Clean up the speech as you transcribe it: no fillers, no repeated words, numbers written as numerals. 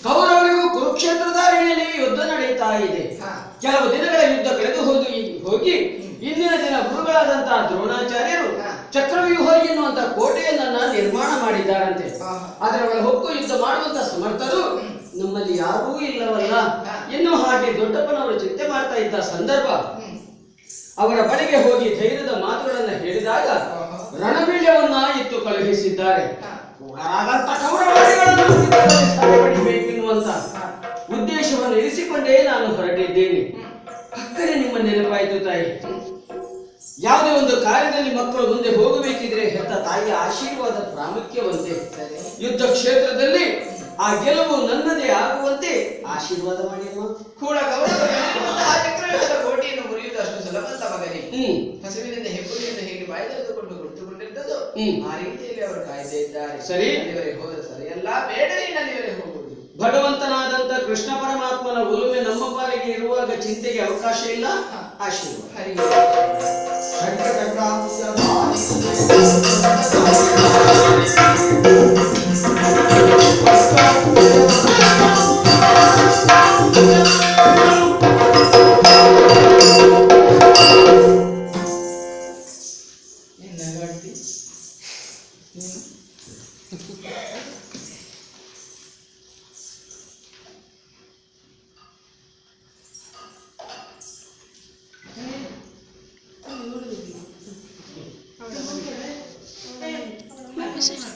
ಕೌರವರಿಗೂ ಕುರುಕ್ಷೇತ್ರದ ಅರಣ್ಯದಲ್ಲಿ ಯುದ್ಧ ನಡೀತಾ ಇದೆ. ಕೆಲವು ದಿನಗಳ ಯುದ್ಧ ಕಳೆದು ಹೋಗಿ ಇಂದಿನ ದಿನ ಗುರುಗಳಾದಂತಹ ದ್ರೋಣಾಚಾರ್ಯರು ಚಕ್ರವ್ಯೂಹ ಎನ್ನುವಂತಹ ಕೋಟೆಯನ್ನ ನಿರ್ಮಾಣ ಮಾಡಿದ್ದಾರಂತೆ. ಅದರ ಒಳ ಹೊಕ್ಕು ಯುದ್ಧ ಮಾಡುವಂತ ಸಮರ್ಥರು ನಮ್ಮಲ್ಲಿ ಯಾರೂ ಇಲ್ಲವಲ್ಲ ಎನ್ನುವ ಹಾಗೆ ದೊಡ್ಡಪ್ಪನವರು ಚಿಂತೆ ಮಾಡ್ತಾ ಇದ್ದ ಸಂದರ್ಭ ಅವರ ಬಳಿಗೆ ಹೋಗಿ ಧೈರ್ಯದ ಮಾತುಗಳನ್ನ ಹೇಳಿದಾಗ ರಣಬೀಳ್ಯವನ್ನ ಇತ್ತು ಕಳುಹಿಸಿದ್ದಾರೆ. ಬೇಕೆನ್ನುವಂತ ಉದ್ದೇಶವನ್ನು ಇರಿಸಿಕೊಂಡೇ ನಾನು ಹೊರಟಿದ್ದೇನೆ. ಅಕ್ಕರೆ ನಿಮ್ಮ ನೆನಪಾಯಿತು ತಾಯಿ. ಯಾವುದೇ ಒಂದು ಕಾರ್ಯದಲ್ಲಿ ಮಕ್ಕಳು ಮುಂದೆ ಹೋಗಬೇಕಿದ್ರೆ ಹೆತ್ತ ತಾಯಿಯ ಆಶೀರ್ವಾದ ಪ್ರಾಮುಖ್ಯವಂತೆ. ಯುದ್ಧ ಕ್ಷೇತ್ರದಲ್ಲಿ ಆ ಗೆಲುವು ನನ್ನದೇ ಆಗುವಂತೆ ಆಶೀರ್ವಾದ ಮಾಡಿ ಅಮ್ಮ. ಕೂಡ ಚಕ್ರವ್ಯೂಹದ ಕೋಟೆಯನ್ನು ಮುರಿಯುವುದು ಅಷ್ಟು ಸುಲಭಂತ ಮಗನೇ. ಹಸುವಿನಿಂದ ಹೆಬ್ಬುಲಿಯಿಂದ ಹೇಗೆ ಬಾಯ್ದೆಳೆದುಕೊಂಡು ಗುರುತುಕೊಂಡಿದ್ದದು ಆ ರೀತಿಯಲ್ಲಿ ಅವರು ಕಾಯ್ದೆ ಇದ್ದಾರೆ. ಸರಿ, ಅಲ್ಲಿವರೆಗೆ ಹೋದ ಸರಿಯಲ್ಲ, ಬೇಡ ಅಲ್ಲಿವರೆಗೆ ಹೋಗುವುದು. ಭಗವಂತನಾದಂತ ಕೃಷ್ಣ ಪರಮಾತ್ಮನ ಒಲುಮೆ ನಮ್ಮ ಪಾಲಿಗೆ ಇರುವಾಗ ಚಿಂತೆಗೆ ಅವಕಾಶ ಇಲ್ಲ. ಆಶೀರ್ವಾದ. ಹರಿ Apa sih?